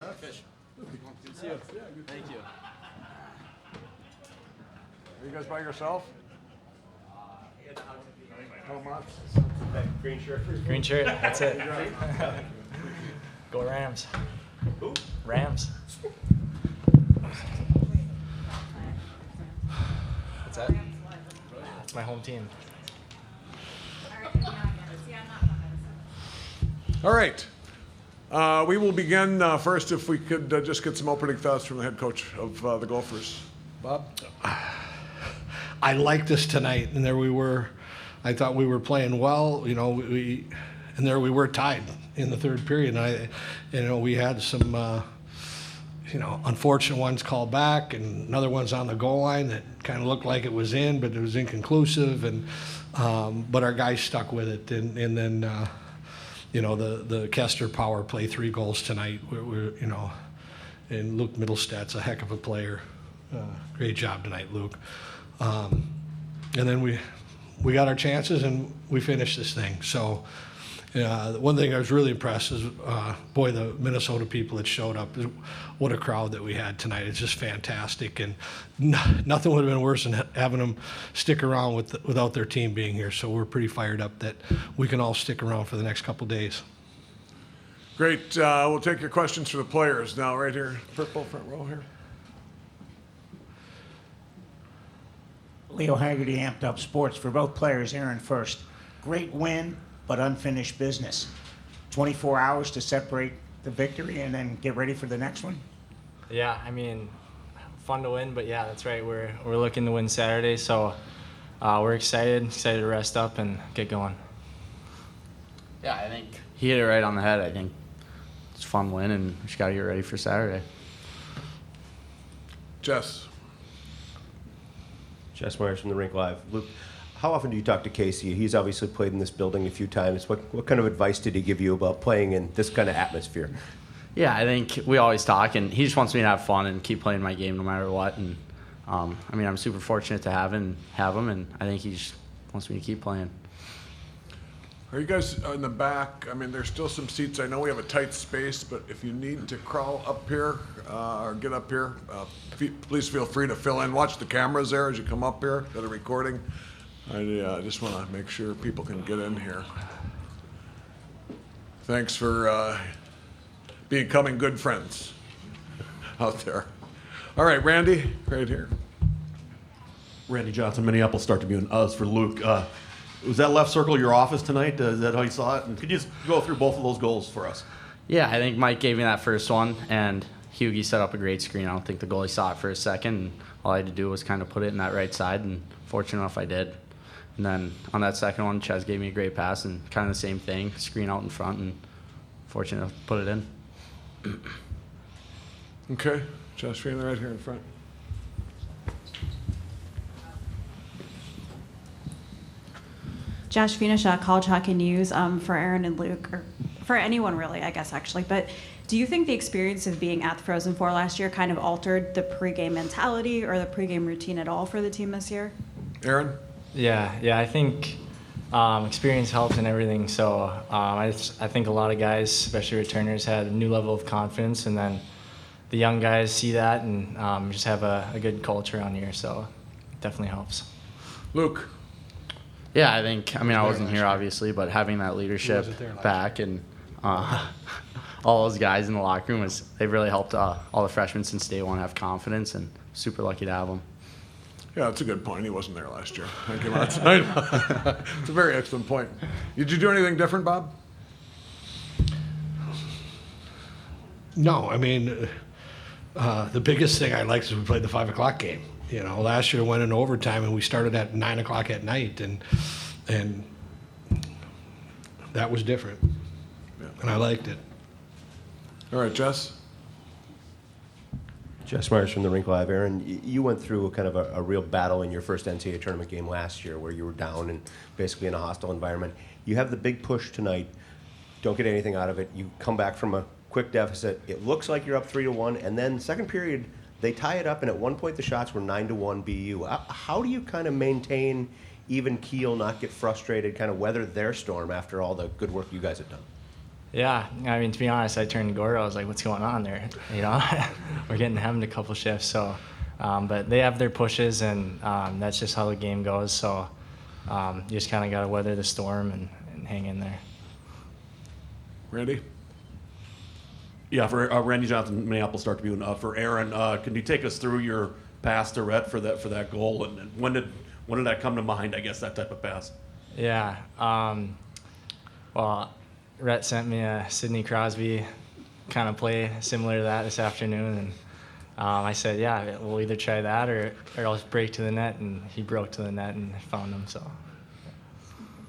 Fish. Good to see you. Thank you. Are you guys by yourself? No much. Green shirt. Green shirt. That's it. Go Rams. Who? Rams. What's that? It's my home team. All right. We will begin first if we could just get some opening thoughts from the head coach of the Gophers. Bob? I liked us tonight, and there we were. I thought we were playing well, and there we were tied in the third period. And we had some, unfortunate ones called back, and another one's on the goal line that kind of looked like it was in, but it was inconclusive. And but our guys stuck with it, and then. The Kester power play 3 goals tonight. And Luke Mittelstadt's a heck of a player. Great job tonight, Luke. And then we got our chances and we finished this thing. So one thing I was really impressed is, the Minnesota people that showed up. What a crowd that we had tonight. It's just fantastic. And nothing would have been worse than having them stick around without their team being here. So we're pretty fired up that we can all stick around for the next couple days. Great. We'll take your questions for the players now, right here. Purple front row here. Leo Haggerty, Amped Up Sports. For both players, Aaron first. Great win, but unfinished business. 24 hours to separate the victory and then get ready for the next one? Yeah, fun to win, but yeah, that's right. We're looking to win Saturday, so we're excited to rest up and get going. Yeah, I think he hit it right on the head. I think it's a fun win, and we just got to get ready for Saturday. Jess Myers from the Rink Live. Luke, how often do you talk to Casey? He's obviously played in this building a few times. What kind of advice did he give you about playing in this kind of atmosphere? Yeah, I think we always talk, and he just wants me to have fun and keep playing my game no matter what. And I'm super fortunate to have him, and I think he just wants me to keep playing. Are you guys in the back? There's still some seats. I know we have a tight space, but if you need to crawl up here or get up here, please feel free to fill in. Watch the cameras there as you come up here that are recording. I just want to make sure people can get in here. Thanks for becoming good friends out there. All right, Randy, right here. Randy Johnson, Minneapolis Star Tribune. As for Luke, was that left circle your office tonight? Is that how you saw it? And could you just go through both of those goals for us? Yeah, I think Mike gave me that first one, and Huglen set up a great screen. I don't think the goalie saw it for a second, and all I had to do was kind of put it in that right side, and fortunate enough I did. And then on that second one, Ches gave me a great pass and kind of the same thing, screen out in front, and fortunate enough to put it in. Okay, Josh Freeman right here in front. Josh Finisha, College Hockey News, for Aaron and Luke, or for anyone really, I guess, actually. But do you think the experience of being at the Frozen Four last year kind of altered the pregame mentality or the pregame routine at all for the team this year? Aaron? Yeah, I think experience helps in everything. So I think a lot of guys, especially returners, had a new level of confidence, and then the young guys see that and just have a good culture on here. So it definitely helps. Luke? Yeah, I think, I wasn't here obviously, but having that leadership back and all those guys in the locker room, they've really helped all the freshmen since day one have confidence, and super lucky to have them. Yeah, that's a good point. He wasn't there last year. I came out tonight. It's a very excellent point. Did you do anything different, Bob? No, the biggest thing I liked is we played the 5 o'clock game. Last year went in overtime and we started at 9 o'clock at night, and that was different. Yeah. And I liked it. All right, Jess? Jess Myers from the Rink Live. Aaron, you went through kind of a real battle in your first NCAA tournament game last year where you were down and basically in a hostile environment. You have the big push tonight. Don't get anything out of it. You come back from a quick deficit. It looks like you're up 3-1, and then second period, they tie it up, and at one point the shots were 9-1 BU. How do you kind of maintain even keel, not get frustrated, kind of weather their storm after all the good work you guys have done? Yeah, I mean, to be honest, I turned to Gordo. I was like, "What's going on there?" You know, we're getting hemmed a couple shifts. So, but they have their pushes, and that's just how the game goes. So, you just kind of got to weather the storm and hang in there. Randy? Yeah, for Randy Johnson, Minneapolis Star Tribune. For Aaron, can you take us through your pass to Rhett for that goal, and when did that come to mind? I guess that type of pass. Yeah. Well, Rhett sent me a Sidney Crosby kind of play similar to that this afternoon, and I said, yeah, we'll either try that or I'll break to the net, and he broke to the net and found him. So.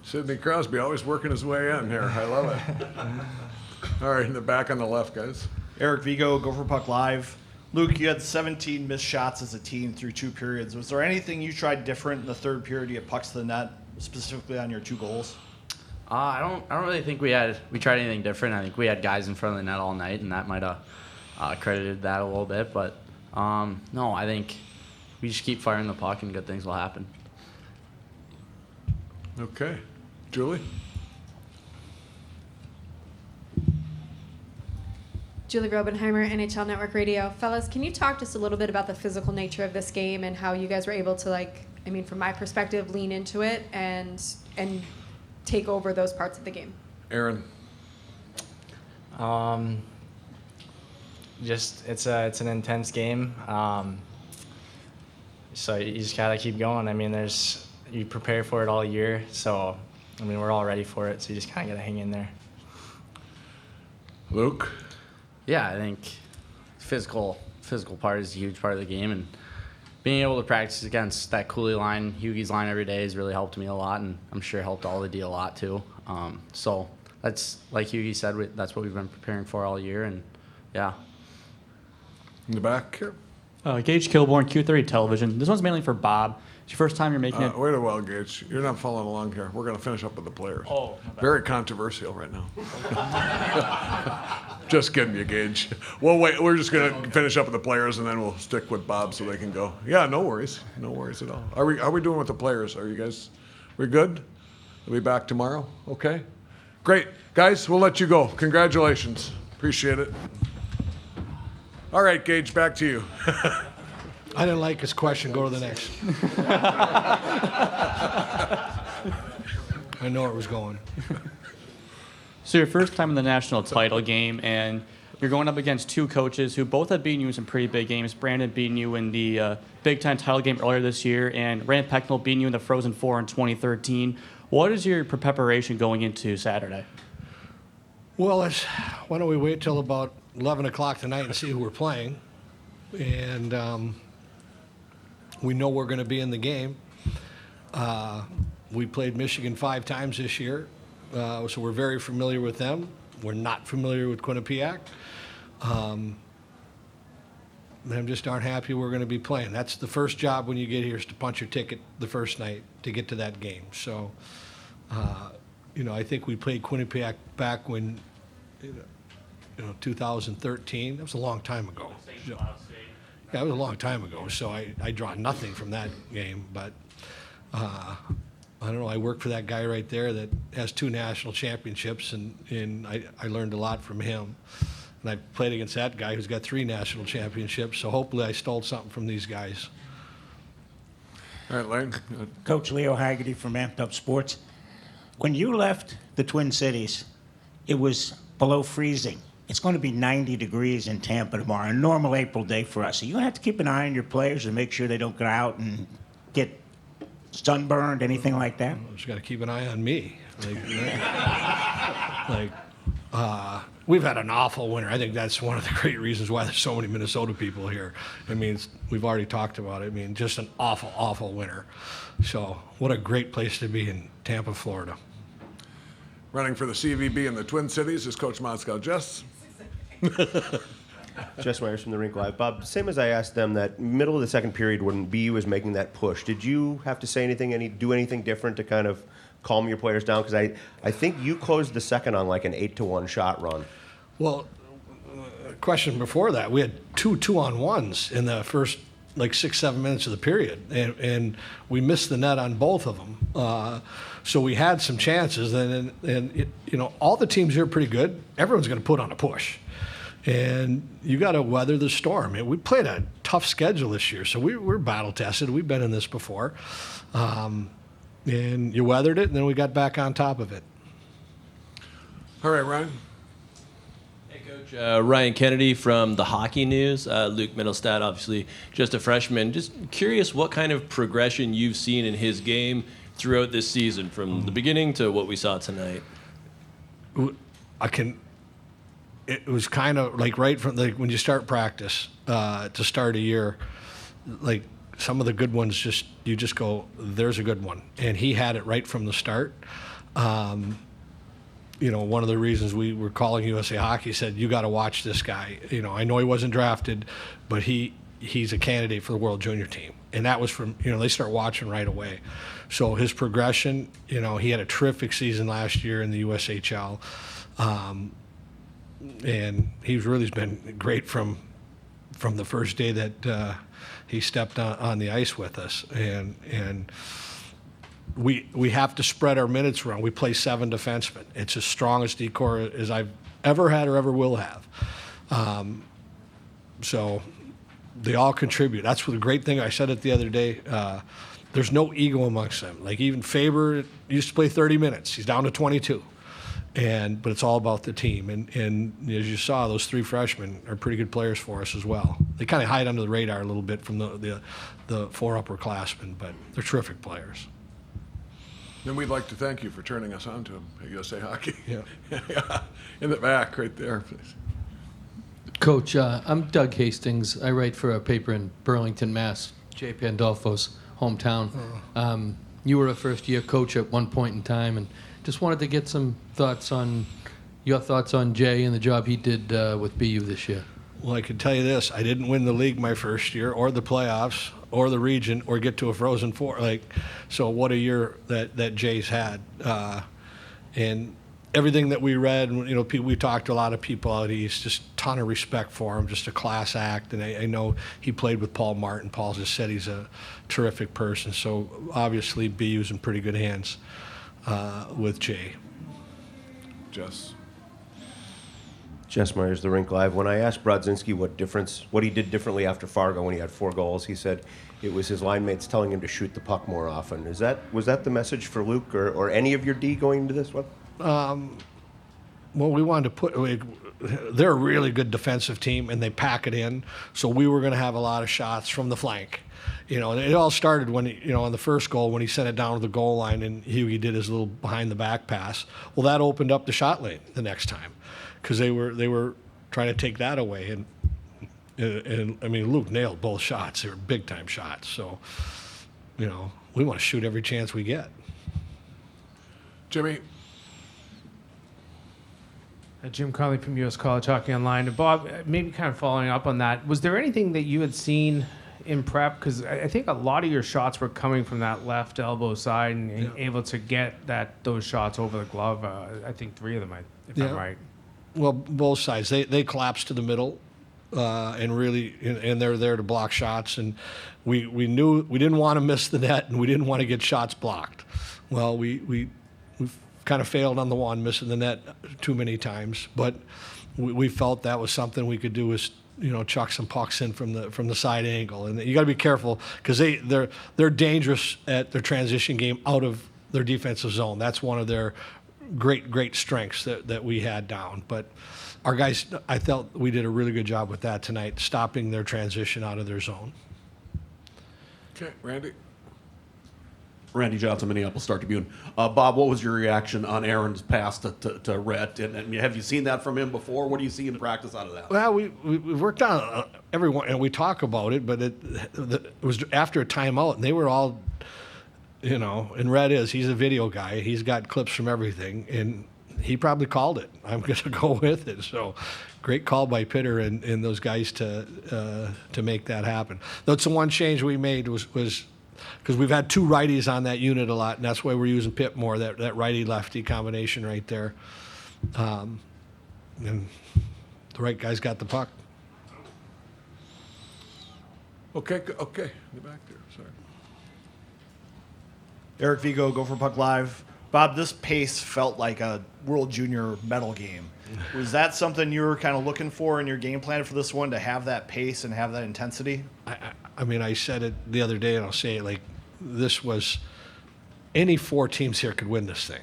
Sidney Crosby always working his way in here. I love it. All right, in the back on the left, guys. Eric Vigo, Gopher Puck Live. Luke, you had 17 missed shots as a team through 2 periods. Was there anything you tried different in the third period to get pucks to the net, specifically on your 2 goals? I don't really think we tried anything different. I think we had guys in front of the net all night, and that might have credited that a little bit. But no, I think we just keep firing the puck, and good things will happen. Okay. Julie? Julie Robenheimer, NHL Network Radio. Fellas, can you talk just a little bit about the physical nature of this game and how you guys were able to, from my perspective, lean into it and take over those parts of the game? Aaron? Just it's an intense game. So you just gotta keep going. I mean, you prepare for it all year. So I mean, we're all ready for it. So you just kind of gotta hang in there. Luke? Yeah, I think physical part is a huge part of the game, and being able to practice against that Cooley line, Hughie's line every day has really helped me a lot, and I'm sure helped all the D a lot too. So that's, like Hughie said, that's what we've been preparing for all year, and yeah. In the back here? Gage Kilborn, Q30 Television. This one's mainly for Bob. It's your first time you're making it. Wait a while, Gage. You're not following along here. We're going to finish up with the players. Oh, my bad. Very controversial right now. Just kidding you, Gage. Well, wait. We're just going to finish up with the players, and then we'll stick with Bob so they can go. Yeah, no worries. No worries at all. Are we doing with the players? Are you guys? We good? We'll be back tomorrow. Okay. Great, guys. We'll let you go. Congratulations. Appreciate it. All right, Gage. Back to you. I didn't like his question. Go to the next. I know where it was going. So your first time in the national title game, and you're going up against 2 coaches who both have beaten you in some pretty big games. Brandon beating you in the Big Ten title game earlier this year, and Rand Pecknell beating you in the Frozen Four in 2013. What is your preparation going into Saturday? Well, why don't we wait till about 11 o'clock tonight and see who we're playing. And we know we're going to be in the game. We played Michigan 5 times this year, so we're very familiar with them. We're not familiar with Quinnipiac. I'm just aren't happy we're going to be playing. That's the first job when you get here is to punch your ticket the first night to get to that game. So, I think we played Quinnipiac back when, 2013. That was a long time ago. Yeah, it was a long time ago, so I draw nothing from that game. But I don't know. I work for that guy right there that has 2 national championships, and I learned a lot from him. And I played against that guy who's got 3 national championships, so hopefully I stole something from these guys. All right, Lane. Coach Leo Haggerty from Amped Up Sports. When you left the Twin Cities, it was below freezing. It's going to be 90 degrees in Tampa tomorrow, a normal April day for us. So you have to keep an eye on your players and make sure they don't go out and get sunburned, anything like that. Just got to keep an eye on me. We've had an awful winter. I think that's one of the great reasons why there's so many Minnesota people here. I mean, we've already talked about it. I mean, just an awful, awful winter. So what a great place to be in Tampa, Florida. Running for the CVB in the Twin Cities is Coach Motzko. Jess? Jess Myers from the Rink Live. Bob, same as I asked them, that middle of the second period when BU was making that push, did you have to say anything, do anything different to kind of calm your players down? Because I think you closed the second on like an 8-1 shot run. Well, question before that, we had 2 2-on-1s in the first like 6-7 minutes of the period, and we missed the net on both of them. So we had some chances, and all the teams here are pretty good. Everyone's going to put on a push, and you got to weather the storm. And we played a tough schedule this year, so we're battle tested. We've been in this before, and you weathered it, and then we got back on top of it. All right, Ryan. Hey, Coach. Ryan Kennedy from the Hockey News. Luke Mittelstadt, obviously just a freshman. Just curious what kind of progression you've seen in his game throughout this season, from the beginning to what we saw tonight. It was kind of like right from when you start practice to start a year, like some of the good ones, you just go, there's a good one. And he had it right from the start. One of the reasons we were calling USA Hockey said, you got to watch this guy. I know he wasn't drafted, but he's a candidate for the World Junior team. And that was from, they start watching right away. So his progression, he had a terrific season last year in the USHL. And he's really been great from the first day that he stepped on the ice with us. And we have to spread our minutes around. We play 7 defensemen. It's as strong as decor as I've ever had or ever will have. So they all contribute. That's the great thing. I said it the other day. There's no ego amongst them. Like even Faber used to play 30 minutes. He's down to 22. But it's all about the team. And as you saw, those 3 freshmen are pretty good players for us as well. They kind of hide under the radar a little bit from the 4 upperclassmen, but they're terrific players. Then we'd like to thank you for turning us on to him at USA Hockey. Yeah. In the back, right there, please. Coach, I'm Doug Hastings. I write for a paper in Burlington, Mass., Jay Pandolfo's hometown. You were a first-year coach at one point in time, and just wanted to get some thoughts on your thoughts on Jay and the job he did with BU this year. Well, I can tell you this. I didn't win the league my first year or the playoffs or the region or get to a Frozen Four. So what a year that Jay's had. And everything that we read, we talked to a lot of people out east, just a ton of respect for him, just a class act. And I know he played with Paul Martin. Paul just said he's a terrific person. So obviously BU's in pretty good hands with Jay. Jess Myers, The Rink Live. When I asked Brodzinski what he did differently after Fargo when he had 4 goals, he said it was his line mates telling him to shoot the puck more often. Was that the message for Luke or any of your D going into this one? Well, we wanted to they're a really good defensive team, and they pack it in. So we were going to have a lot of shots from the flank. And it all started when, on the first goal, when he sent it down to the goal line and Hughie did his little behind-the-back pass. Well, that opened up the shot lane the next time because they were trying to take that away. And I mean, Luke nailed both shots. They were big-time shots. So, we want to shoot every chance we get. Jimmy. Jim Conley from U.S. College Hockey Online. Bob, maybe kind of following up on that, was there anything that you had seen in prep? Because I think a lot of your shots were coming from that left elbow side and able to get those shots over the glove. I think 3 of them, if I'm right. Well, both sides. They collapsed to the middle and really, and they're there to block shots. And we knew we didn't want to miss the net and we didn't want to get shots blocked. Well, we kind of failed on the one, missing the net too many times. But we felt that was something we could do is, chuck some pucks in from the side angle. And you got to be careful because they're dangerous at their transition game out of their defensive zone. That's one of their great strengths that we had down. But our guys, I felt we did a really good job with that tonight, stopping their transition out of their zone. Okay, Randy. Randy Johnson, Minneapolis Star Tribune. Bob, what was your reaction on Aaron's pass to Rhett? And have you seen that from him before? What do you see in practice out of that? Well, we worked on everyone, and we talk about it, but it was after a timeout, and they were all, and Rhett he's a video guy. He's got clips from everything, and he probably called it. I'm going to go with it. So great call by Pitter and those guys to make that happen. That's the one change we made was because we've had 2 righties on that unit a lot, and that's why we're using Pitt more, that righty-lefty combination right there. And the right guy's got the puck. Okay, okay, in the back there, sorry. Eric Vigo, Gopher Puck Live. Bob, this pace felt like a World Junior medal game. Was that something you were kind of looking for in your game plan for this one, to have that pace and have that intensity? I mean, I said it the other day, and I'll say it, like, this was, any 4 teams here could win this thing.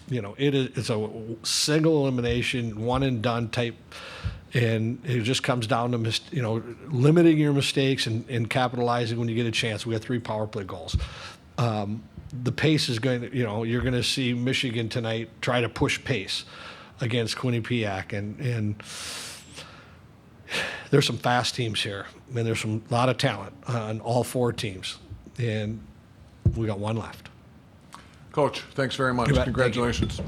You know, it's a single elimination, one and done type, and it just comes down to limiting your mistakes and capitalizing when you get a chance. We had 3 power play goals. The pace is going to, you're going to see Michigan tonight try to push pace against Quinnipiac, and there's some fast teams here, and there's a lot of talent on all 4 teams, and we got one left. Coach, thanks very much. You bet. Thank you. Congratulations.